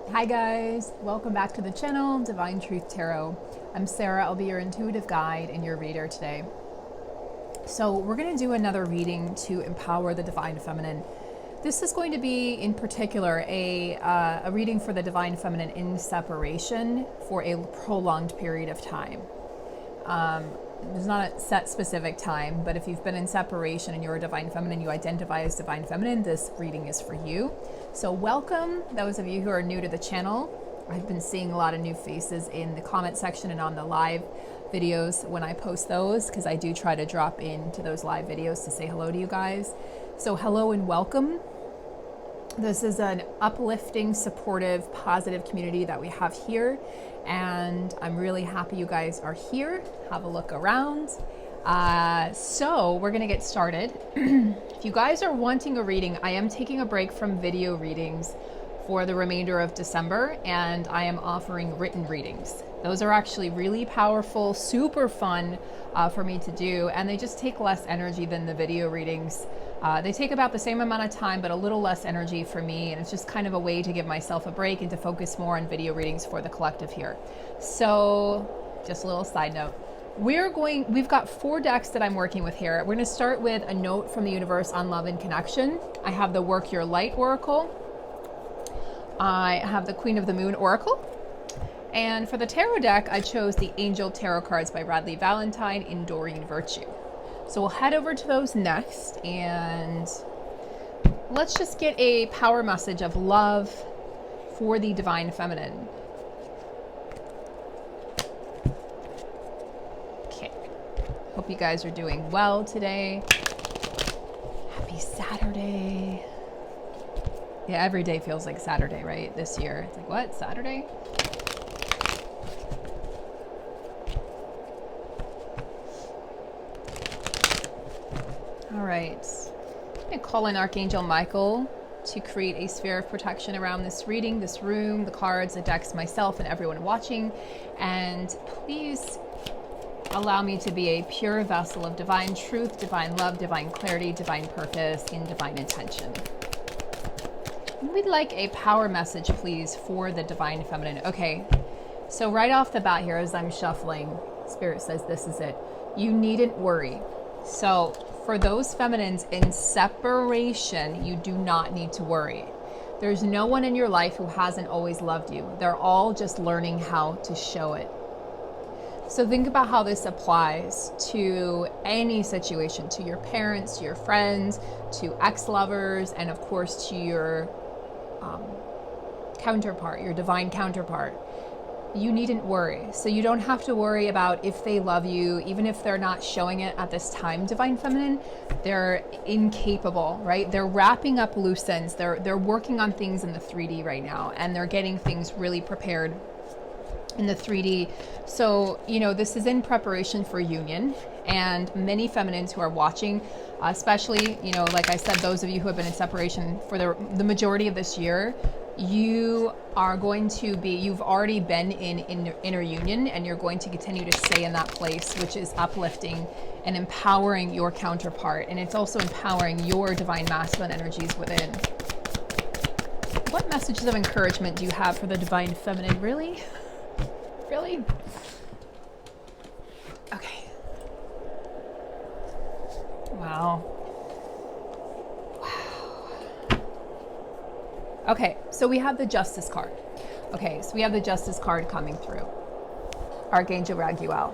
Hi guys, welcome back to the channel, Divine Truth Tarot. I'm Sarah, I'll be your intuitive guide and your reader today. So we're going to do another reading to empower the Divine Feminine. This is going to be in particular a reading for the Divine Feminine in separation for a prolonged period of time. There's not a set specific time, but if you've been in separation and you're a Divine Feminine, you identify as Divine Feminine, this reading is for you. So welcome, those of you who are new to the channel. I've been seeing a lot of new faces in the comment section and on the live videos when I post those, because I do try to drop into those live videos to say hello to you guys. So hello and welcome. This is an uplifting, supportive, positive community that we have here, and I'm really happy you guys are here. Have a look around. So we're gonna get started. If you guys are wanting a reading, I am taking a break from video readings for the remainder of December, and I am offering written readings. Those are actually really powerful, super fun for me to do, and they just take less energy than the video readings. They take about the same amount of time, but a little less energy for me, and it's just kind of a way to give myself a break and to focus more on video readings for the collective here. So just a little side note. We've got 4 decks that I'm working with here. We're going to start with a note from the universe on love and connection. I have the Work Your Light Oracle. I have the Queen of the Moon Oracle. And for the tarot deck, I chose the Angel Tarot cards by Bradley Valentine in Doreen Virtue. So we'll head over to those next, and let's just get a power message of love for the Divine Feminine. Okay, hope you guys are doing well today. Happy Saturday. Yeah, every day feels like Saturday, right? This year. It's like, what? Saturday? All right. I'm going to call in Archangel Michael to create a sphere of protection around this reading, this room, the cards, the decks, myself, and everyone watching. And please allow me to be a pure vessel of divine truth, divine love, divine clarity, divine purpose, and divine intention. We'd like a power message, please, for the Divine Feminine. Okay, so right off the bat here, as I'm shuffling, Spirit says this is it. You needn't worry. So for those feminines in separation, you do not need to worry. There's no one in your life who hasn't always loved you. They're all just learning how to show it. So think about how this applies to any situation, to your parents, to your friends, to ex-lovers, and of course to your counterpart, your divine counterpart. You needn't worry. So you don't have to worry about if they love you, even if they're not showing it at this time, Divine Feminine. They're incapable, right? They're wrapping up loose ends. They're working on things in the 3D right now, and they're getting things really prepared in the 3D. So, you know, this is in preparation for union, and many feminines who are watching, especially, you know, like I said, those of you who have been in separation for the majority of this year, you are going to be, you've already been in inner union, and you're going to continue to stay in that place, which is uplifting and empowering your counterpart. And it's also empowering your divine masculine energies within. What messages of encouragement do you have for the Divine Feminine? Really? Really? Okay. Wow. Okay, so we have the Justice card. Okay, so we have the Justice card coming through. Archangel Raguel.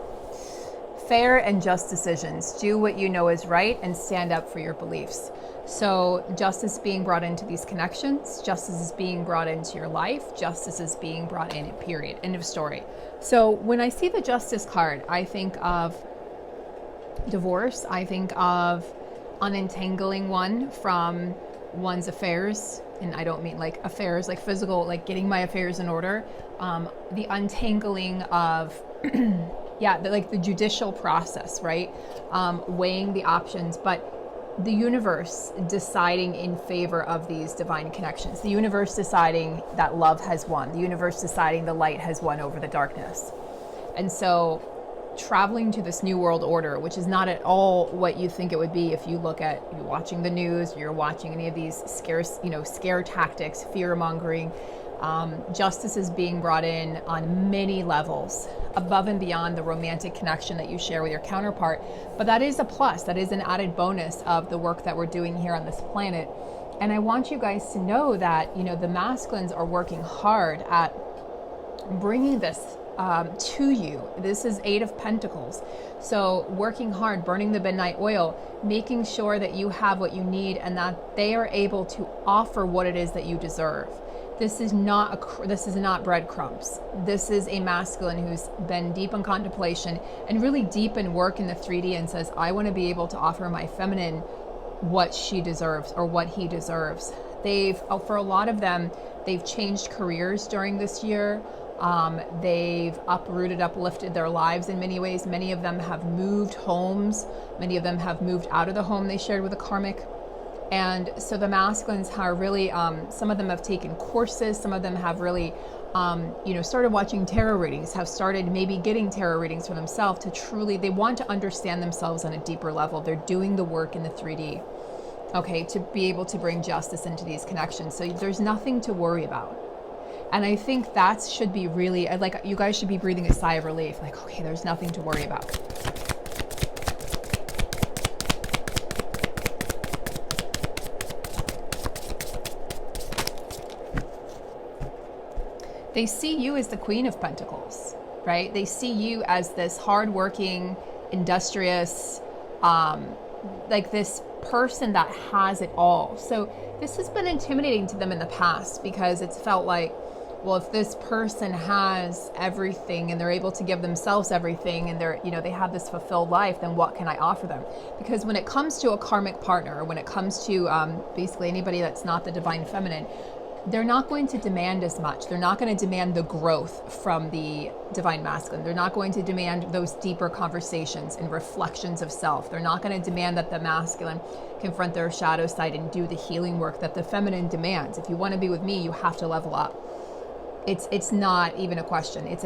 Fair and just decisions. Do what you know is right and stand up for your beliefs. So justice being brought into these connections, justice is being brought into your life, justice is being brought in, period. End of story. So when I see the Justice card, I think of divorce. I think of unentangling one from one's affairs. And I don't mean like affairs, like physical, like getting my affairs in order. The untangling of, yeah, like the judicial process, right? Weighing the options, but the universe deciding in favor of these divine connections. The universe deciding that love has won. The universe deciding the light has won over the darkness. And so traveling to this new world order, which is not at all what you think it would be if you look at, you're watching the news, you're watching any of these scare tactics, fear mongering. Justice is being brought in on many levels, above and beyond the romantic connection that you share with your counterpart. But that is a plus, that is an added bonus of the work that we're doing here on this planet. And I want you guys to know that, the masculines are working hard at bringing this to you. This is 8 of Pentacles. So working hard, burning the midnight oil, making sure that you have what you need and that they are able to offer what it is that you deserve. This is not breadcrumbs. This is a masculine who's been deep in contemplation and really deep in work in the 3D and says, I want to be able to offer my feminine what she deserves or what he deserves. For a lot of them, they've changed careers during this year. They've uplifted their lives in many ways. Many of them have moved homes. Many of them have moved out of the home they shared with a karmic. And so the masculines are really, some of them have taken courses. Some of them have really, started watching tarot readings, have started maybe getting tarot readings for themselves they want to understand themselves on a deeper level. They're doing the work in the 3D, okay, to be able to bring justice into these connections. So there's nothing to worry about. And I think that should be really, you guys should be breathing a sigh of relief. Like, okay, there's nothing to worry about. They see you as the Queen of Pentacles, right? They see you as this hardworking, industrious, this person that has it all. So this has been intimidating to them in the past because it's felt like, well, if this person has everything and they're able to give themselves everything and they have this fulfilled life, then what can I offer them? Because when it comes to a karmic partner, or when it comes to basically anybody that's not the divine feminine, they're not going to demand as much. They're not going to demand the growth from the divine masculine. They're not going to demand those deeper conversations and reflections of self. They're not going to demand that the masculine confront their shadow side and do the healing work that the feminine demands. If you want to be with me, you have to level up. It's not even a question. It's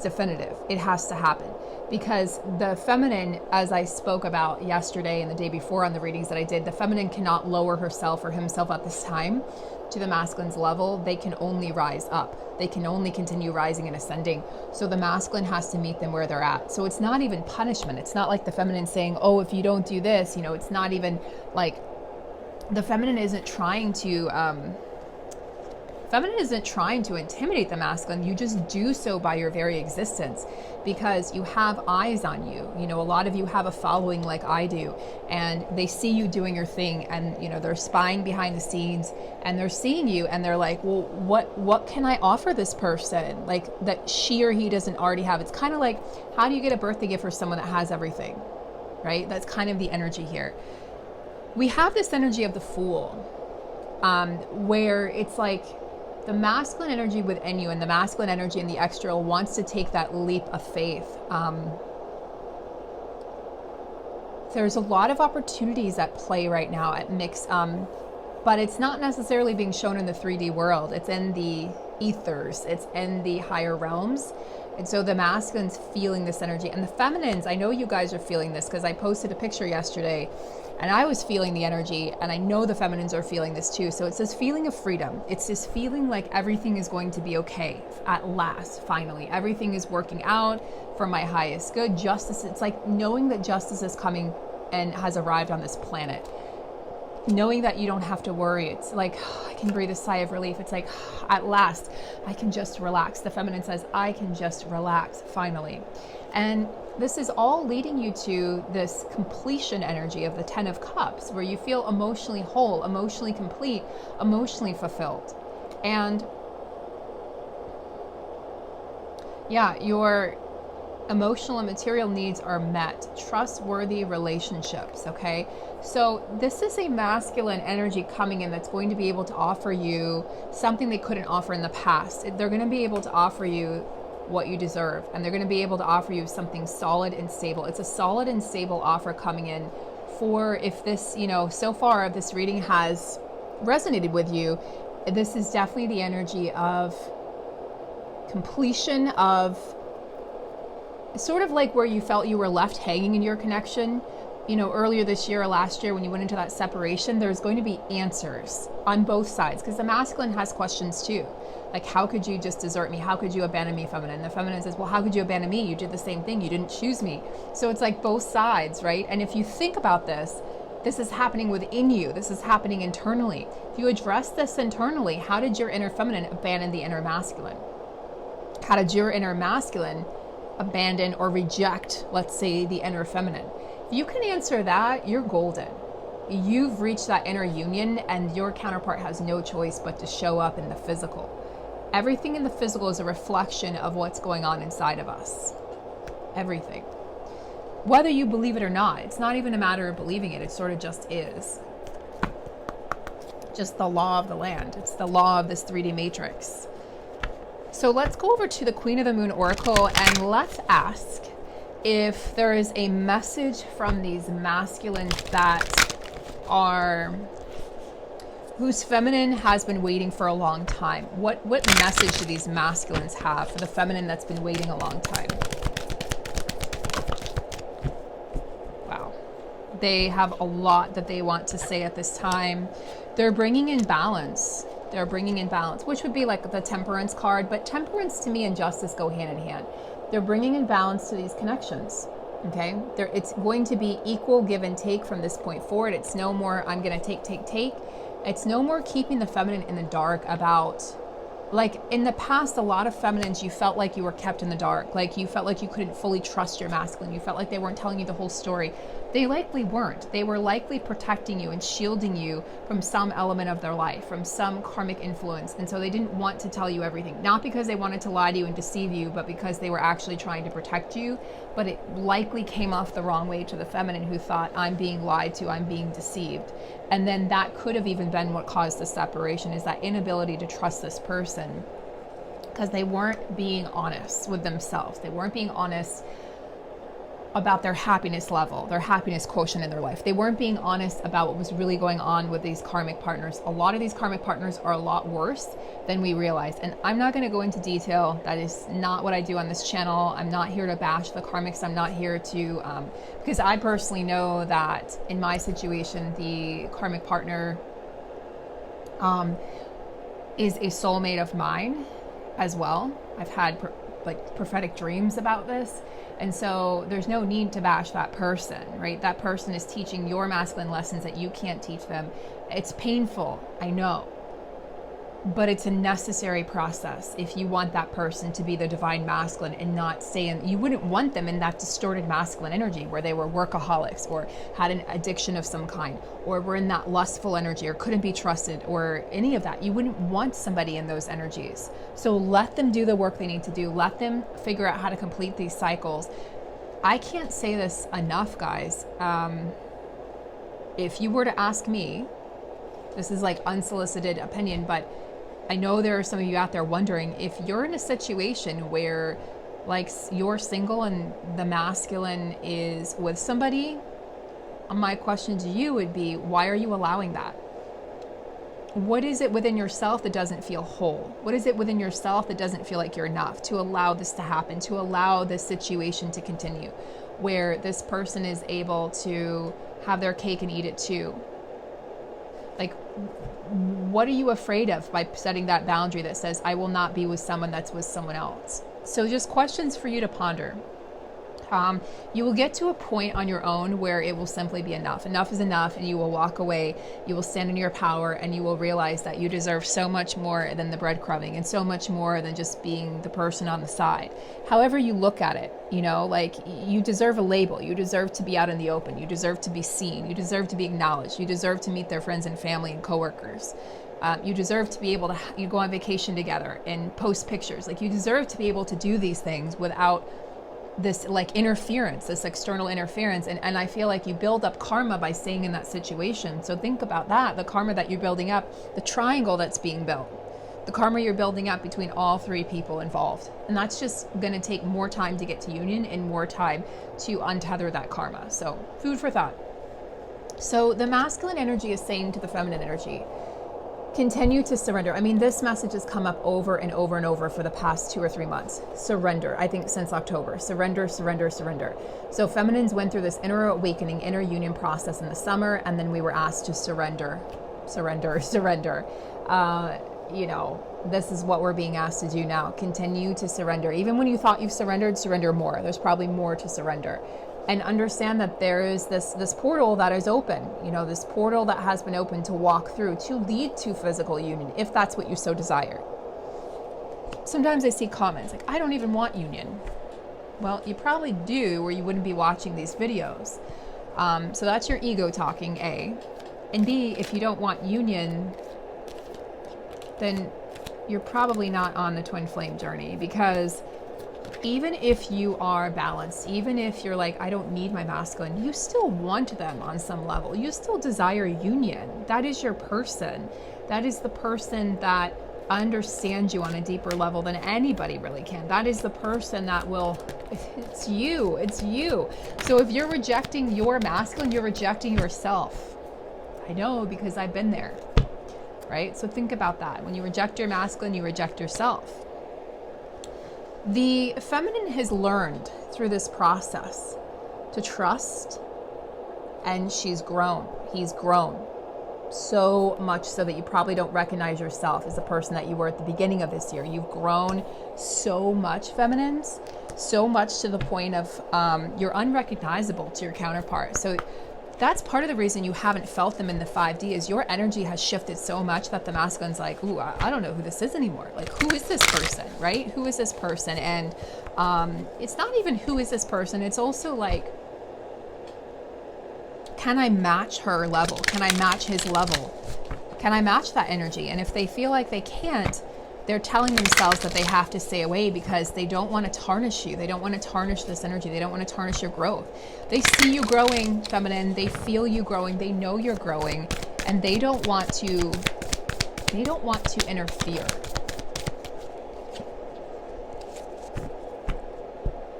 definitive. It has to happen, because the feminine, as I spoke about yesterday and the day before on the readings that I did, the feminine cannot lower herself or himself at this time to the masculine's level. They can only rise up. They can only continue rising and ascending. So the masculine has to meet them where they're at. So it's not even punishment. It's not like the feminine saying, oh, if you don't do this, it's not even like the feminine isn't trying to intimidate the masculine. You just do so by your very existence, because you have eyes on you. A lot of you have a following like I do, and they see you doing your thing, and they're spying behind the scenes, and they're seeing you, and they're like, well, what can I offer this person, like that she or he doesn't already have? It's kind of like, how do you get a birthday gift for someone that has everything, right? That's kind of the energy here. We have this energy of the Fool, where it's like the masculine energy within you and the masculine energy in the external wants to take that leap of faith. There's a lot of opportunities at play right now at mix, but it's not necessarily being shown in the 3D world. It's in the ethers. It's in the higher realms. And so the masculine's feeling this energy. And the feminines, I know you guys are feeling this because I posted a picture yesterday and I was feeling the energy, and I know the feminines are feeling this too. So it's this feeling of freedom. It's this feeling like everything is going to be okay at last, finally. Everything is working out for my highest good. Justice, it's like knowing that justice is coming and has arrived on this planet. Knowing that you don't have to worry. It's like, I can breathe a sigh of relief. It's like, at last, I can just relax. The feminine says, I can just relax, finally. And this is all leading you to this completion energy of the 10 of Cups, where you feel emotionally whole, emotionally complete, emotionally fulfilled. And yeah, your emotional and material needs are met. Trustworthy relationships, okay? So this is a masculine energy coming in that's going to be able to offer you something they couldn't offer in the past. They're going to be able to offer you what you deserve, and they're going to be able to offer you something solid and stable. It's a solid and stable offer coming in for, if this, so far this reading has resonated with you, this is definitely the energy of completion, of sort of like where you felt you were left hanging in your connection, earlier this year or last year when you went into that separation, there's going to be answers on both sides, because the masculine has questions too. Like, how could you just desert me? How could you abandon me, feminine? The feminine says, well, how could you abandon me? You did the same thing. You didn't choose me. So it's like both sides, right? And if you think about this, this is happening within you. This is happening internally. If you address this internally, how did your inner feminine abandon the inner masculine? How did your inner masculine abandon or reject, let's say, the inner feminine? If you can answer that, you're golden. You've reached that inner union, and your counterpart has no choice but to show up in the physical. Everything in the physical is a reflection of what's going on inside of us. Everything. Whether you believe it or not, it's not even a matter of believing it. It sort of just is. Just the law of the land. It's the law of this 3D matrix. So let's go over to the Queen of the Moon Oracle, and let's ask if there is a message from these masculines that are, whose feminine has been waiting for a long time. What message do these masculines have for the feminine that's been waiting a long time? Wow. They have a lot that they want to say at this time. They're bringing in balance. They're bringing in balance, which would be like the Temperance card, but Temperance to me and Justice go hand in hand. They're bringing in balance to these connections. Okay, it's going to be equal give and take from this point forward. It's no more I'm going to take. It's no more keeping the feminine in the dark about, like in the past, a lot of feminines, you felt like you were kept in the dark. Like you felt like you couldn't fully trust your masculine. You felt like they weren't telling you the whole story. They likely weren't. They were likely protecting you and shielding you from some element of their life, from some karmic influence. And so they didn't want to tell you everything. Not because they wanted to lie to you and deceive you, but because they were actually trying to protect you. But it likely came off the wrong way to the feminine, who thought, I'm being lied to, I'm being deceived. And then that could have even been what caused the separation, is that inability to trust this person, because they weren't being honest with themselves. They weren't being honest about their happiness level, their happiness quotient in their life. They weren't being honest about what was really going on with these karmic partners. A lot of these karmic partners are a lot worse than we realize. And I'm not going to go into detail. That is not what I do on this channel. I'm not here to bash the karmics. I'm not here to, because I personally know that in my situation, the karmic partner is a soulmate of mine as well. I've had prophetic dreams about this. And so there's no need to bash that person, right? That person is teaching your masculine lessons that you can't teach them. It's painful, I know, but it's a necessary process if you want that person to be the divine masculine and not stay in, you wouldn't want them in that distorted masculine energy where they were workaholics or had an addiction of some kind, or were in that lustful energy or couldn't be trusted or any of that. You wouldn't want somebody in those energies. So let them do the work they need to do. Let them figure out how to complete these cycles. I can't say this enough, guys. If you were to ask me, this is like unsolicited opinion, but I know there are some of you out there wondering if you're in a situation where like you're single and the masculine is with somebody. My question to you would be, why are you allowing that? What is it within yourself that doesn't feel whole? What is it within yourself that doesn't feel like you're enough to allow this to happen, to allow this situation to continue, where this person is able to have their cake and eat it too? Like, what are you afraid of by setting that boundary that says, I will not be with someone that's with someone else? So just questions for you to ponder. You will get to a point on your own where it will simply be enough. Enough is enough, and you will walk away. You will stand in your power, and you will realize that you deserve so much more than the breadcrumbing, and so much more than just being the person on the side. However you look at it, you know, like you deserve a label. You deserve to be out in the open. You deserve to be seen. You deserve to be acknowledged. You deserve to meet their friends and family and coworkers. You deserve to be able to go on vacation together and post pictures. Like, you deserve to be able to do these things without this like interference, this external interference. And I feel like you build up karma by staying in that situation. So think about that, the karma that you're building up, the triangle that's being built, the karma you're building up between all three people involved. And that's just going to take more time to get to union and more time to untether that karma. So food for thought. So the masculine energy is saying to the feminine energy, Continue to surrender. I mean, this message has come up over and over and over for the past 2 or 3 months. Surrender, I think since October. Surrender, surrender, surrender. So feminines went through this inner awakening, inner union process in the summer, and then we were asked to surrender, surrender, surrender. You know, this is what we're being asked to do now. Continue to surrender. Even when you thought you've surrendered, surrender more. There's probably more to surrender. And understand that there is this portal that is open, you know, this portal that has been open to walk through, to lead to physical union, if that's what you so desire. Sometimes I see comments like, I don't even want union. Well, you probably do, or you wouldn't be watching these videos. So that's your ego talking, A. And B, if you don't want union, then you're probably not on the twin flame journey, because even if you are balanced, even if you're like, I don't need my masculine, you still want them on some level. You still desire union. That is your person. That is the person that understands you on a deeper level than anybody really can. That is the person that will, it's you, it's you. So if you're rejecting your masculine, you're rejecting yourself. I know, because I've been there, right? So think about that. When you reject your masculine, you reject yourself. The feminine has learned through this process to trust, and she's grown. He's grown so much so that you probably don't recognize yourself as the person that you were at the beginning of this year. You've grown so much, feminines, so much to the point of you're unrecognizable to your counterpart. So that's part of the reason you haven't felt them in the 5D, is your energy has shifted so much that the masculine's like, ooh, I don't know who this is anymore. Like, who is this person, right? Who is this person? And it's not even who is this person. It's also like, can I match her level? Can I match his level? Can I match that energy? And if they feel like they can't, they're telling themselves that they have to stay away because they don't want to tarnish you. They don't want to tarnish this energy. They don't want to tarnish your growth. They see you growing, feminine. They feel you growing. They know you're growing, and they don't want to interfere.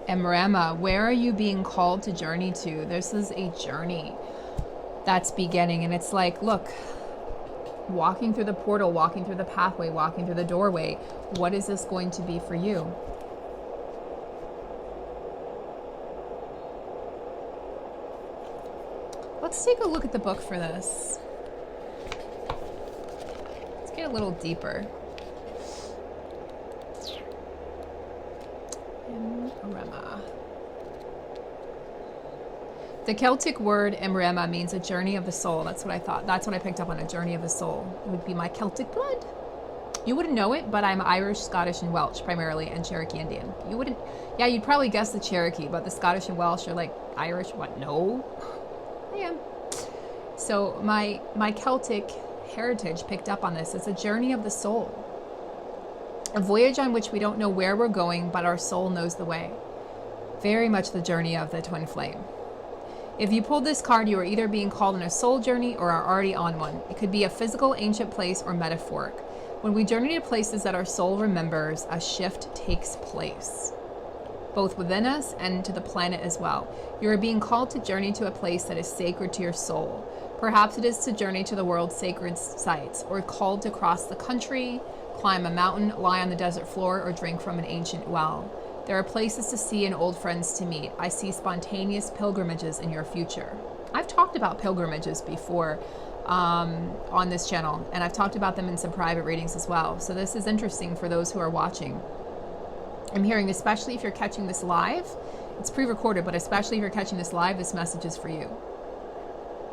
Emrema, where are you being called to journey to? This is a journey that's beginning, and it's like, look, walking through the portal, walking through the pathway, walking through the doorway. What is this going to be for you? Let's take a look at the book for this. Let's get a little deeper. Emrema. The Celtic word Emrema means a journey of the soul. That's what I thought. That's what I picked up on, a journey of the soul. It would be my Celtic blood. You wouldn't know it, but I'm Irish, Scottish, and Welsh primarily, and Cherokee Indian. You wouldn't, yeah, you'd probably guess the Cherokee, but the Scottish and Welsh are like Irish. What? No, I am. So my Celtic heritage picked up on this. It's a journey of the soul. A voyage on which we don't know where we're going, but our soul knows the way. Very much the journey of the twin flame. If you pulled this card, you are either being called on a soul journey or are already on one. It could be a physical, ancient place or metaphoric. When we journey to places that our soul remembers, a shift takes place, both within us and to the planet as well. You are being called to journey to a place that is sacred to your soul. Perhaps it is to journey to the world's sacred sites, or called to cross the country, climb a mountain, lie on the desert floor, or drink from an ancient well. There are places to see and old friends to meet. I see spontaneous pilgrimages in your future. I've talked about pilgrimages before on this channel, and I've talked about them in some private readings as well. So this is interesting for those who are watching. I'm hearing, especially if you're catching this live, it's pre-recorded, but especially if you're catching this live, this message is for you.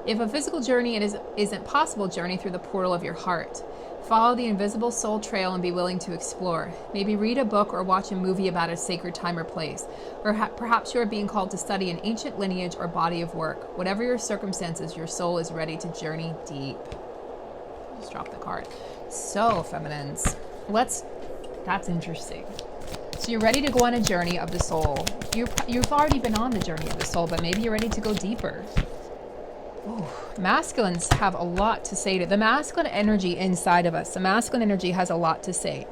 If a physical journey isn't possible, journey through the portal of your heart. Follow the invisible soul trail and be willing to explore. Maybe read a book or watch a movie about a sacred time or place. Or perhaps you are being called to study an ancient lineage or body of work. Whatever your circumstances, your soul is ready to journey deep. Just drop the card. So, feminines, that's interesting. So you're ready to go on a journey of the soul. You've already been on the journey of the soul, but maybe you're ready to go deeper. Ooh, masculines have a lot to say to the masculine energy inside of us. The masculine energy has a lot to say.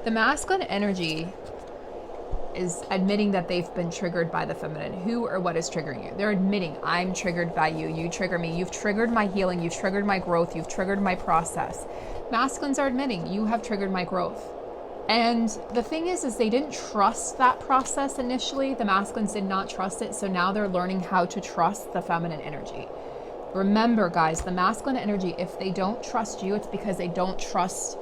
The masculine energy is admitting that they've been triggered by the feminine. Who or what is triggering you? They're admitting, I'm triggered by you. You trigger me. You've triggered my healing. You've triggered my growth. You've triggered my process. Masculines are admitting, you have triggered my growth. And the thing is they didn't trust that process initially. The masculines did not trust it. So now they're learning how to trust the feminine energy. Remember, guys, the masculine energy, if they don't trust you, it's because they don't trust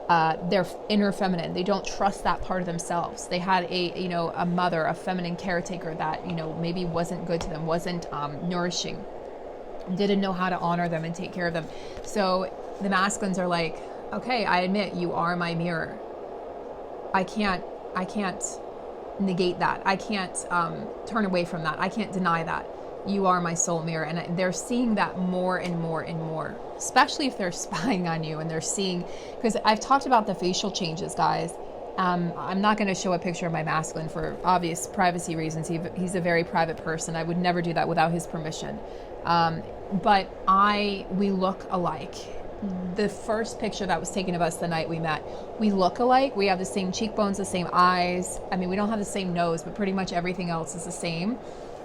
their inner feminine. They don't trust that part of themselves. They had a mother, a feminine caretaker that, maybe wasn't good to them, wasn't nourishing, didn't know how to honor them and take care of them. So the masculines are like, okay, I admit you are my mirror. I can't negate that. I can't turn away from that. I can't deny that. You are my soul mirror. And they're seeing that more and more and more, especially if they're spying on you and they're seeing, because I've talked about the facial changes, guys. I'm not going to show a picture of my masculine for obvious privacy reasons. He's a very private person. I would never do that without his permission. But we look alike. The first picture that was taken of us the night we met, we look alike. We have the same cheekbones, the same eyes. I mean, we don't have the same nose, but pretty much everything else is the same.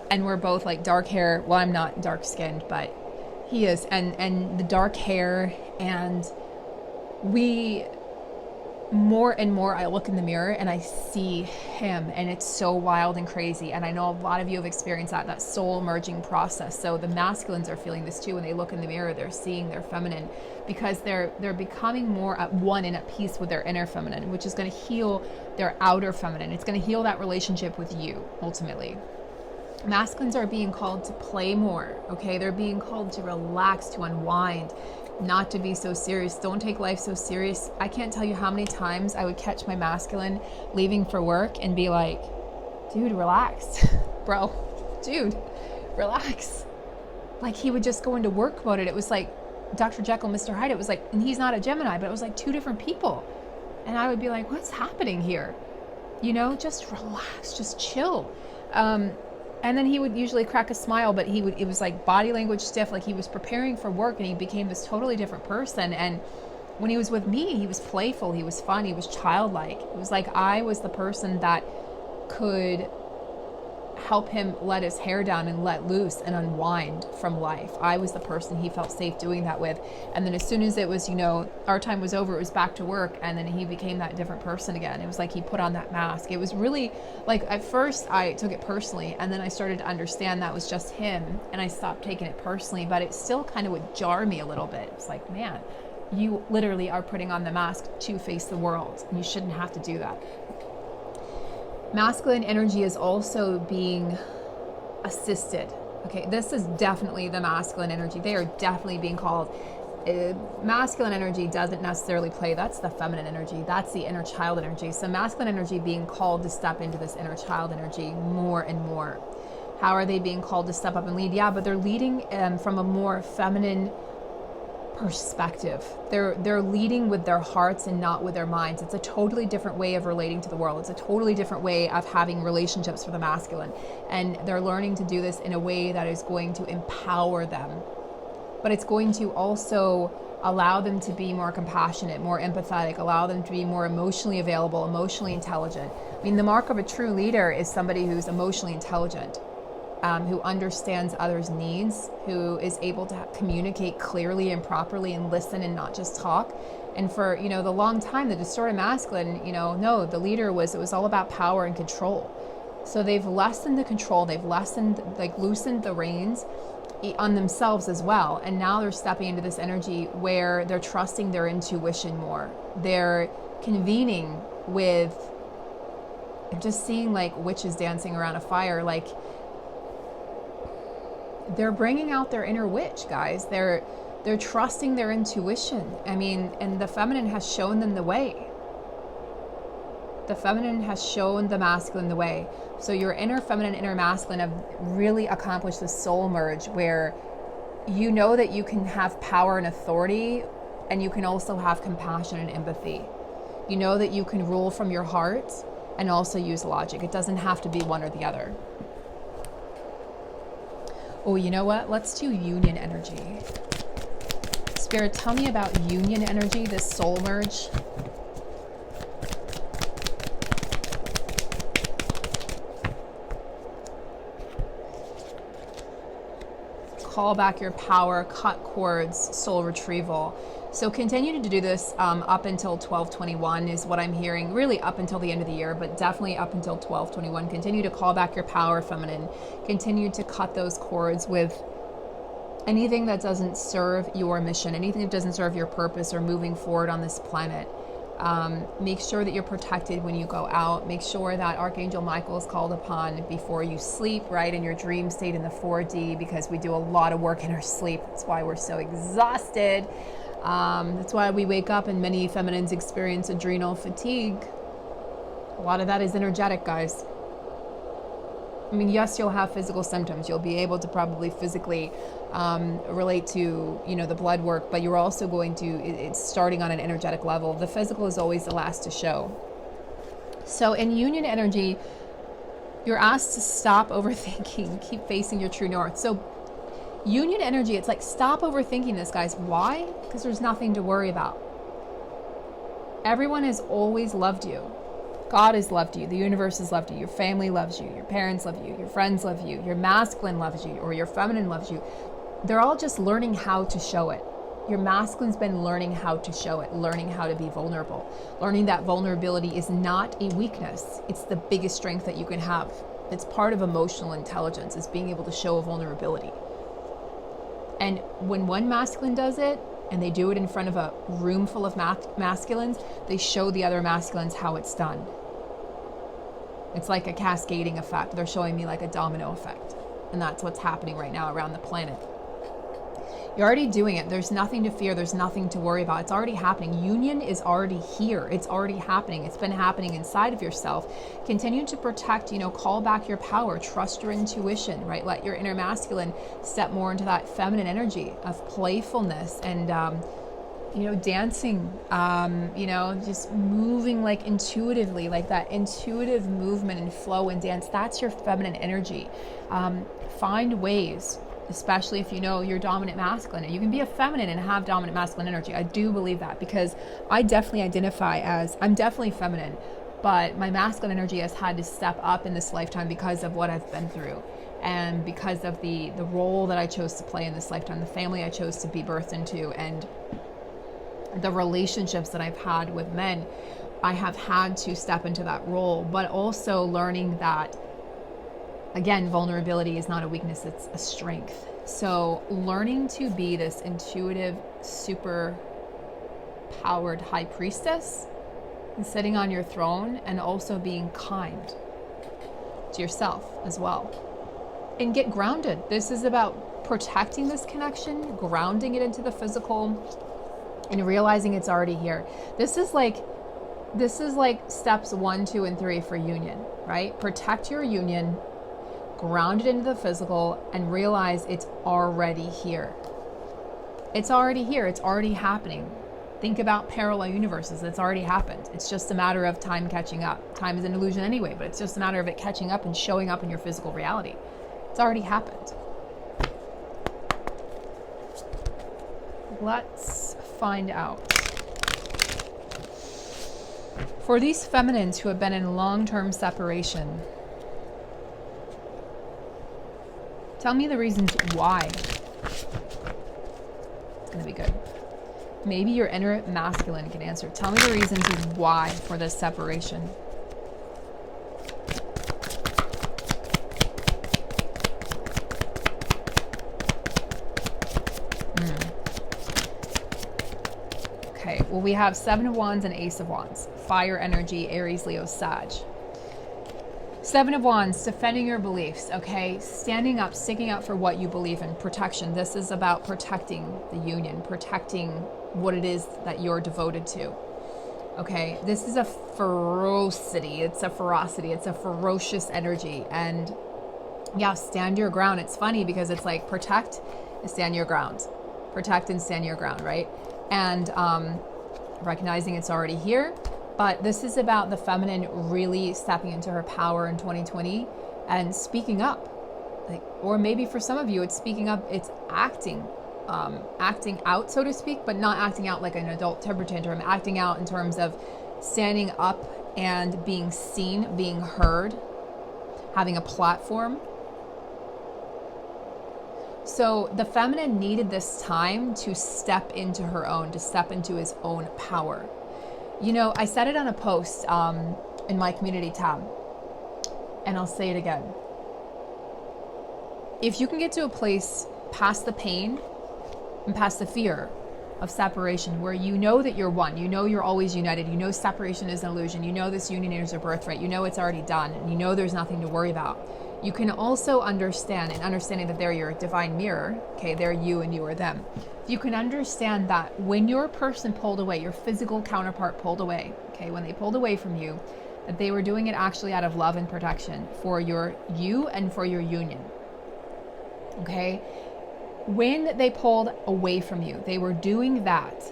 And we're both like dark hair. Well, I'm not dark skinned, but he is. And the dark hair, and we, more and more I look in the mirror and I see him, and it's so wild and crazy. And I know a lot of you have experienced that soul merging process. So the masculines are feeling this too. When they look in the mirror, they're seeing their feminine, because they're becoming more at one and at peace with their inner feminine, which is going to heal their outer feminine. It's going to heal that relationship with you ultimately. Masculines are being called to play more, okay? They're being called to relax, to unwind, not to be so serious. Don't take life so serious. I can't tell you how many times I would catch my masculine leaving for work and be like, dude, relax. Bro, dude, relax. Like, he would just go into work mode. It was like Dr. Jekyll, Mr. Hyde. It was like, and he's not a Gemini, but it was like two different people. And I would be like, what's happening here? Just relax, just chill. And then he would usually crack a smile, but it was like body language stiff, like he was preparing for work, and he became this totally different person. And when he was with me, he was playful, he was fun, he was childlike. It was like I was the person that could help him let his hair down and let loose and unwind from life. I was the person he felt safe doing that with. And then as soon as it was, our time was over, it was back to work, and then he became that different person again. It was like he put on that mask. It was really like, at first I took it personally, and then I started to understand that was just him, and I stopped taking it personally, but it still kind of would jar me a little bit. It's like, man, you literally are putting on the mask to face the world, and you shouldn't have to do that. Masculine energy is also being assisted. Okay, this is definitely the masculine energy. They are definitely being called. Masculine energy doesn't necessarily play. That's the feminine energy. That's the inner child energy. So masculine energy being called to step into this inner child energy more and more. How are they being called to step up and lead? Yeah, but they're leading from a more feminine perspective. They're leading with their hearts and not with their minds. It's a totally different way of relating to the world. It's a totally different way of having relationships for the masculine. And they're learning to do this in a way that is going to empower them. But it's going to also allow them to be more compassionate, more empathetic, allow them to be more emotionally available, emotionally intelligent. I mean, the mark of a true leader is somebody who's emotionally intelligent. Who understands others' needs, who is able to communicate clearly and properly and listen and not just talk. And for, the long time, the distorted masculine, no, the leader it was all about power and control. So they've lessened the control, they've loosened the reins on themselves as well. And now they're stepping into this energy where they're trusting their intuition more. They're convening with, I'm just seeing like witches dancing around a fire, like, they're bringing out their inner witch, guys. They're trusting their intuition. I mean, and the feminine has shown them the way. The feminine has shown the masculine the way. So your inner feminine, inner masculine have really accomplished this soul merge where you know that you can have power and authority, and you can also have compassion and empathy. You know that you can rule from your heart and also use logic. It doesn't have to be one or the other. Oh, you know what? Let's do union energy. Spirit, tell me about union energy, this soul merge. call back your power, cut cords, soul retrieval. So continue to do this up until 12/21 is what I'm hearing, really up until the end of the year, but definitely up until 12/21. Continue to call back your power, feminine. Continue to cut those cords with anything that doesn't serve your mission, anything that doesn't serve your purpose or moving forward on this planet. Make sure that you're protected when you go out. Make sure that Archangel Michael is called upon before you sleep, right? In your dream state in the 4D, because we do a lot of work in our sleep. That's why we're so exhausted. That's why we wake up and many feminines experience adrenal fatigue. A lot of that is energetic, guys. I mean, yes, you'll have physical symptoms. You'll be able to probably physically relate to, the blood work, but you're also going to, it's starting on an energetic level. The physical is always the last to show. So in union energy, you're asked to stop overthinking, keep facing your true north. So union energy, it's like, stop overthinking this, guys. Why? Because there's nothing to worry about. Everyone has always loved you. God has loved you. The universe has loved you. Your family loves you. Your parents love you. Your friends love you. Your masculine loves you, or your feminine loves you. They're all just learning how to show it. Your masculine's been learning how to show it, learning how to be vulnerable, learning that vulnerability is not a weakness. It's the biggest strength that you can have. It's part of emotional intelligence, is being able to show a vulnerability. And when one masculine does it, and they do it in front of a room full of masculines, they show the other masculines how it's done. It's like a cascading effect. They're showing me like a domino effect. And that's what's happening right now around the planet. You're already doing it. There's nothing to fear. There's nothing to worry about. It's already happening. Union is already here. It's already happening. It's been happening inside of yourself. Continue to protect, call back your power. Trust your intuition, right? Let your inner masculine step more into that feminine energy of playfulness and, dancing, just moving like intuitively, like that intuitive movement and flow and dance. That's your feminine energy. Find ways, especially if you know you're dominant masculine. You can be a feminine and have dominant masculine energy. I do believe that, because I definitely identify as, I'm definitely feminine, but my masculine energy has had to step up in this lifetime because of what I've been through. And because of the role that I chose to play in this lifetime, the family I chose to be birthed into, and the relationships that I've had with men, I have had to step into that role, but also learning that, again, vulnerability is not a weakness, it's a strength. So learning to be this intuitive, super powered high priestess and sitting on your throne, and also being kind to yourself as well. And get grounded. This is about protecting this connection, grounding it into the physical, and realizing it's already here. This is like steps 1, 2, and 3 for union, right? Protect your union, ground it into the physical, and realize it's already here. It's already here. It's already happening. Think about parallel universes. It's already happened. It's just a matter of time catching up. Time is an illusion anyway, but it's just a matter of it catching up and showing up in your physical reality. It's already happened. Let's find out. For these feminines who have been in long-term separation, tell me the reasons why. It's going to be good. Maybe your inner masculine can answer. Tell me the reasons why for this separation. Okay, well, we have 7 of Wands and Ace of Wands. Fire energy, Aries, Leo, Sag. 7 of Wands, defending your beliefs, okay? Standing up, sticking up for what you believe in. Protection. This is about protecting the union, protecting what it is that you're devoted to, okay? This is a ferocity. It's a ferocity. It's a ferocious energy. And yeah, stand your ground. It's funny because it's like protect and stand your ground. Protect and stand your ground, right? And recognizing it's already here. But this is about the feminine really stepping into her power in 2020 and speaking up. Like, or maybe for some of you, it's speaking up, it's acting out, so to speak, but not acting out like an adult temper tantrum, acting out in terms of standing up and being seen, being heard, having a platform. So the feminine needed this time to step into her own, to step into his own power. You know, I said it on a post in my community tab, and I'll say it again. If you can get to a place past the pain and past the fear of separation, where you know that you're one, you know you're always united, you know separation is an illusion, you know this union is a birthright, you know it's already done, and you know there's nothing to worry about. You can also understand, and understanding that they're your divine mirror, okay, they're you and you are them. You can understand that when your person pulled away, your physical counterpart pulled away, okay, when they pulled away from you, that they were doing it actually out of love and protection for you and for your union, okay? When they pulled away from you, they were doing that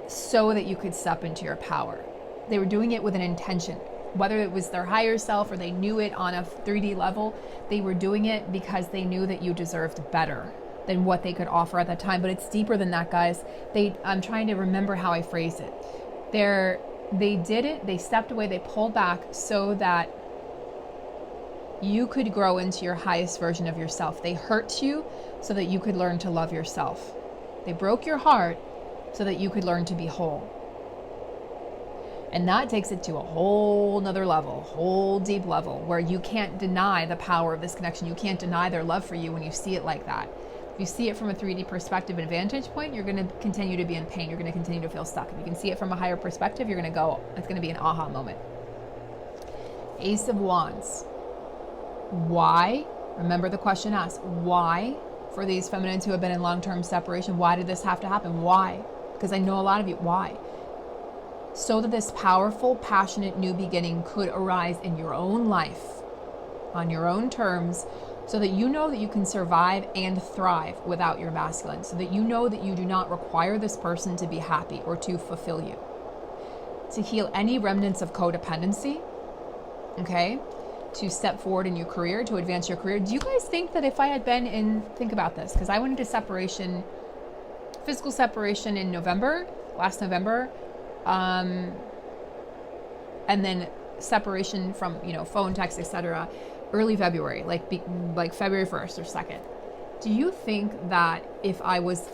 so that you could step into your power. They were doing it with an intention. Whether it was their higher self or they knew it on a 3D level, they were doing it because they knew that you deserved better than what they could offer at that time. But it's deeper than that, guys. I'm trying to remember how I phrased it. They did it, they stepped away, they pulled back so that you could grow into your highest version of yourself. They hurt you so that you could learn to love yourself. They broke your heart so that you could learn to be whole. And that takes it to a whole nother level, whole deep level, where you can't deny the power of this connection. You can't deny their love for you when you see it like that. If you see it from a 3D perspective and vantage point, you're going to continue to be in pain. You're going to continue to feel stuck. If you can see it from a higher perspective, you're going to go, it's going to be an aha moment. Ace of Wands. Why? Remember the question asked. Why, for these feminines who have been in long-term separation, why did this have to happen? Why? Because I know a lot of you. Why? So that this powerful, passionate new beginning could arise in your own life, on your own terms, so that you know that you can survive and thrive without your masculine, so that you know that you do not require this person to be happy or to fulfill you. To heal any remnants of codependency, okay? To step forward in your career, to advance your career. Do you guys think that if I had been in, think about this, because I went into separation, physical separation in last November, and then separation from, phone, text, etc., early February, like February 1st or 2nd. Do you think that if I was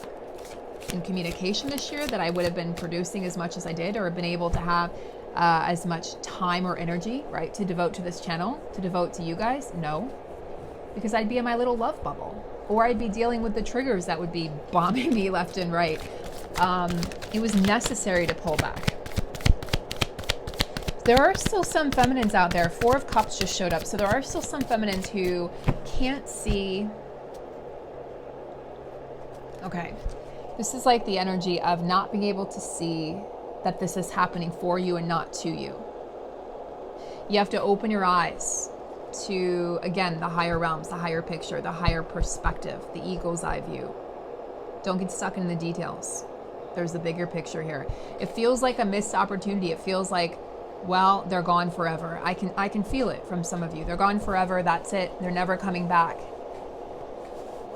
in communication this year, that I would have been producing as much as I did, or been able to have as much time or energy, right, to devote to this channel, to devote to you guys? No, because I'd be in my little love bubble, or I'd be dealing with the triggers that would be bombing me left and right. It was necessary to pull back. There are still some feminines out there. 4 of Cups just showed up. So there are still some feminines who can't see. Okay. This is like the energy of not being able to see that this is happening for you and not to you. You have to open your eyes to, again, the higher realms, the higher picture, the higher perspective, the eagle's eye view. Don't get stuck in the details. There's the bigger picture here. It feels like a missed opportunity. It feels like, well, they're gone forever. I can feel it from some of you. They're gone forever. That's it. They're never coming back.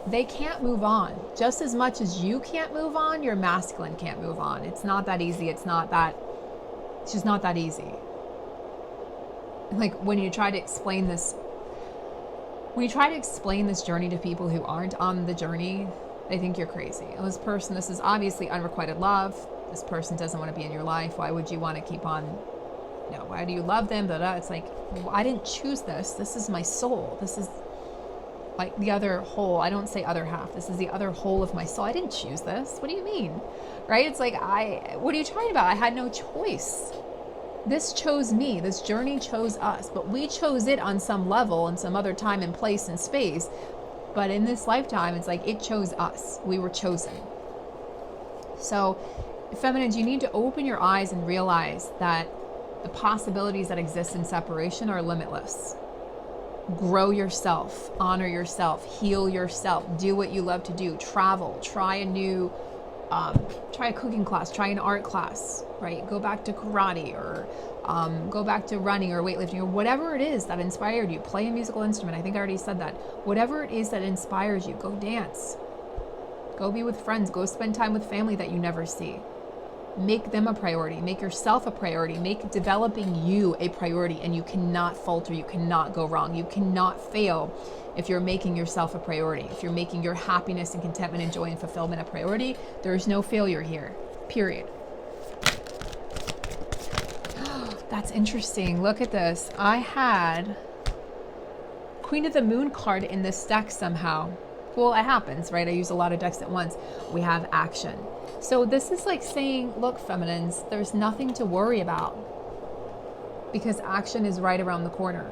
They can't move on. Just as much as you can't move on, your masculine can't move on. It's not that easy. It's just not that easy. Like when you try to explain this journey to people who aren't on the journey, they think you're crazy. Oh, this is obviously unrequited love. This person doesn't want to be in your life. Why would you want to keep on? Why do you love them? Blah, blah. It's like, well, I didn't choose this. This is my soul. This is like the other whole. I don't say other half. This is the other whole of my soul. I didn't choose this. What do you mean? Right? It's like, what are you talking about? I had no choice. This chose me. This journey chose us. But we chose it on some level in some other time and place and space. But in this lifetime, it's like it chose us. We were chosen. So, feminines, you need to open your eyes and realize that the possibilities that exist in separation are limitless. Grow yourself, honor yourself, heal yourself, do what you love to do, travel, try a cooking class, try an art class, right? Go back to karate or go back to running or weightlifting or whatever it is that inspired you. Play a musical instrument. I think I already said that. Whatever it is that inspires you, go dance. Go be with friends. Go spend time with family that you never see. Make them a priority. Make yourself a priority. Make developing you a priority, and you cannot falter. You cannot go wrong. You cannot fail if you're making yourself a priority. If you're making your happiness and contentment and joy and fulfillment a priority, there is no failure here, period. That's interesting. Look at this. I had Queen of the Moon card in this deck somehow. Well, it happens, right? I use a lot of decks at once. We have action. So this is like saying, look, feminines, there's nothing to worry about because action is right around the corner.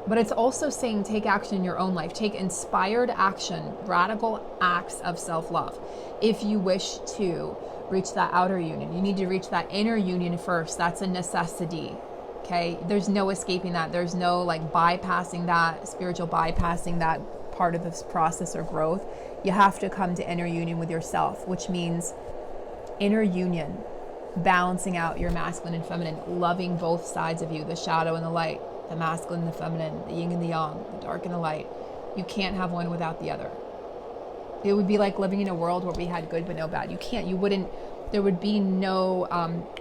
But it's also saying take action in your own life. Take inspired action, radical acts of self-love. If you wish to reach that outer union, you need to reach that inner union first. That's a necessity. Okay? There's no escaping that. There's no like bypassing that, spiritual bypassing that part of this process or growth. You have to come to inner union with yourself, which means inner union, balancing out your masculine and feminine, loving both sides of you, the shadow and the light, the masculine and the feminine, the yin and the yang, the dark and the light. You can't have one without the other. It would be like living in a world where we had good but no bad. You can't, you wouldn't, there would be no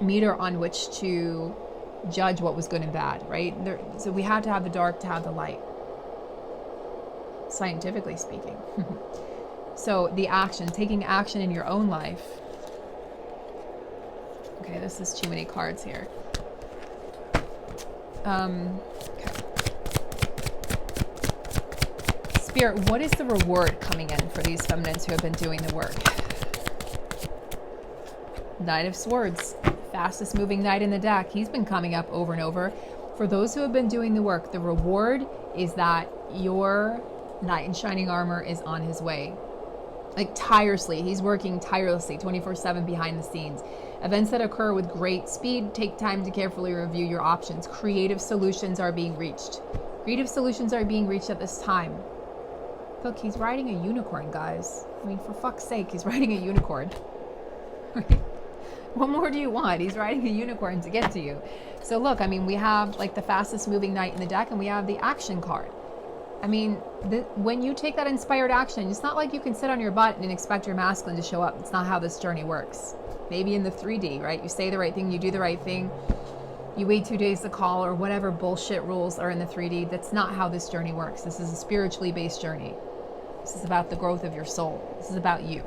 meter on which to judge what was good and bad, right? So we had to have the dark to have the light, scientifically speaking. So the action, taking action in your own life. Okay, this is too many cards here. Okay. Spirit, what is the reward coming in for these feminines who have been doing the work? Knight of Swords, fastest moving knight in the deck. He's been coming up over and over. For those who have been doing the work, the reward is that your knight in shining armor is on his way. Like tirelessly, he's working tirelessly, 24/7 behind the scenes. Events that occur with great speed, take time to carefully review your options. Creative solutions are being reached. Creative solutions are being reached at this time. Look, he's riding a unicorn, guys. I mean, for fuck's sake, he's riding a unicorn. What more do you want? He's riding a unicorn to get to you. So look, I mean, we have like the fastest moving knight in the deck, and we have the action card. I mean, when you take that inspired action, it's not like you can sit on your butt and expect your masculine to show up. It's not how this journey works. Maybe in the 3D, right? You say the right thing, you do the right thing, you wait 2 days to call, or whatever bullshit rules are in the 3D. That's not how this journey works. This is a spiritually based journey. This is about the growth of your soul. This is about you.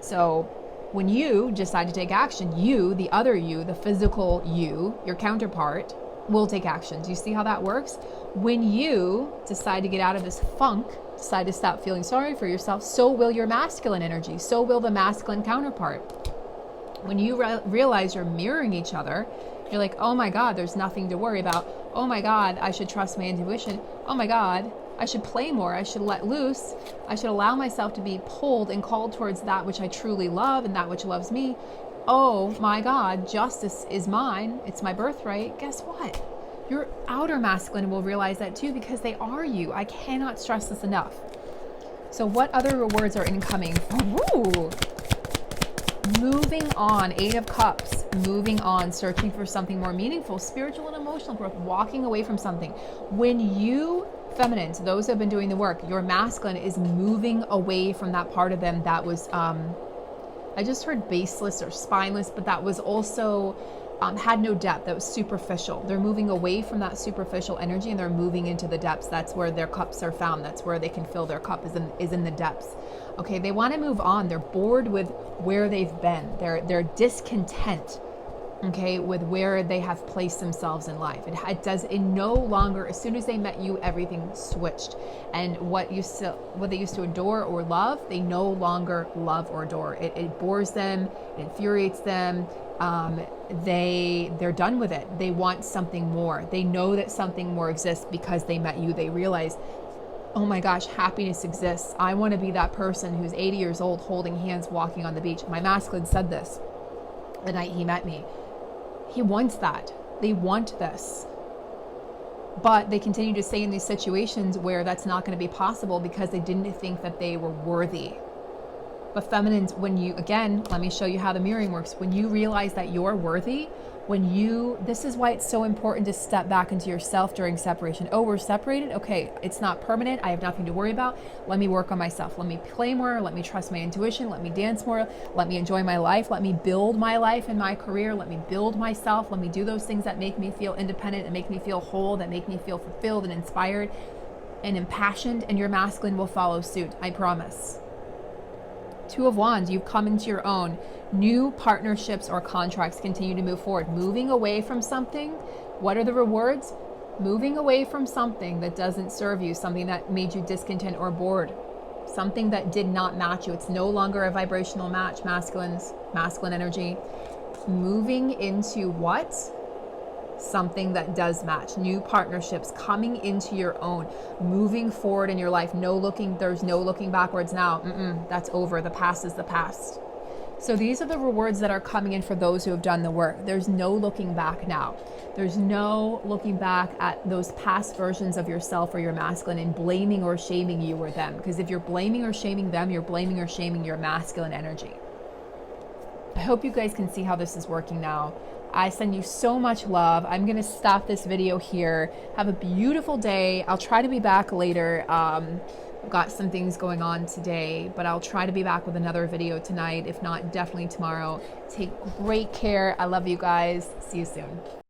So when you decide to take action, you, the other you, the physical you, your counterpart, will take action. Do you see how that works? When you decide to get out of this funk, decide to stop feeling sorry for yourself, so will your masculine energy, so will the masculine counterpart. When you realize you're mirroring each other, you're like, oh my God, there's nothing to worry about. Oh my God, I should trust my intuition. Oh my God, I should play more. I should let loose. I should allow myself to be pulled and called towards that which I truly love and that which loves me. Oh my God, justice is mine. It's my birthright. Guess what? Your outer masculine will realize that too, because they are you. I cannot stress this enough. So what other rewards are incoming? Ooh. Moving on, 8 of Cups, moving on, searching for something more meaningful, spiritual and emotional growth, walking away from something. When you, feminines, those who have been doing the work, your masculine is moving away from that part of them that was, I just heard baseless or spineless, but that was also, had no depth, that was superficial. They're moving away from that superficial energy and they're moving into the depths. That's where their cups are found. That's where they can fill their cup, is in the depths. Okay, they want to move on. They're bored with where they've been. They're discontent, okay, with where they have placed themselves in life. It no longer, as soon as they met you, everything switched. And what they used to adore or love, they no longer love or adore. It bores them, it infuriates them. They're done with it. They want something more. They know that something more exists because they met you. They realize, oh my gosh, happiness exists. I want to be that person who's 80 years old holding hands walking on the beach. My masculine said this the night he met me. He wants that. They want this. But they continue to stay in these situations where that's not going to be possible because they didn't think that they were worthy. But feminines, when you, again, let me show you how the mirroring works. When you realize that you're worthy, This is why it's so important to step back into yourself during separation. Oh, we're separated? Okay, it's not permanent. I have nothing to worry about. Let me work on myself. Let me play more. Let me trust my intuition. Let me dance more. Let me enjoy my life. Let me build my life and my career. Let me build myself. Let me do those things that make me feel independent and make me feel whole, that make me feel fulfilled and inspired and impassioned, and your masculine will follow suit. I promise. Two of Wands, you've come into your own. New partnerships or contracts continue to move forward. Moving away from something. What are the rewards? Moving away from something that doesn't serve you, something that made you discontent or bored, something that did not match you. It's no longer a vibrational match, masculine energy. Moving into what? Something that does match. New partnerships coming into your own, moving forward in your life. There's no looking backwards now. That's over. The past is the past. So these are the rewards that are coming in for those who have done the work. There's no looking back now. There's no looking back at those past versions of yourself or your masculine and blaming or shaming you or them. Because if you're blaming or shaming them, you're blaming or shaming your masculine energy. I hope you guys can see how this is working now. I send you so much love. I'm going to stop this video here. Have a beautiful day. I'll try to be back later. I've got some things going on today, but I'll try to be back with another video tonight. If not, definitely tomorrow. Take great care. I love you guys. See you soon.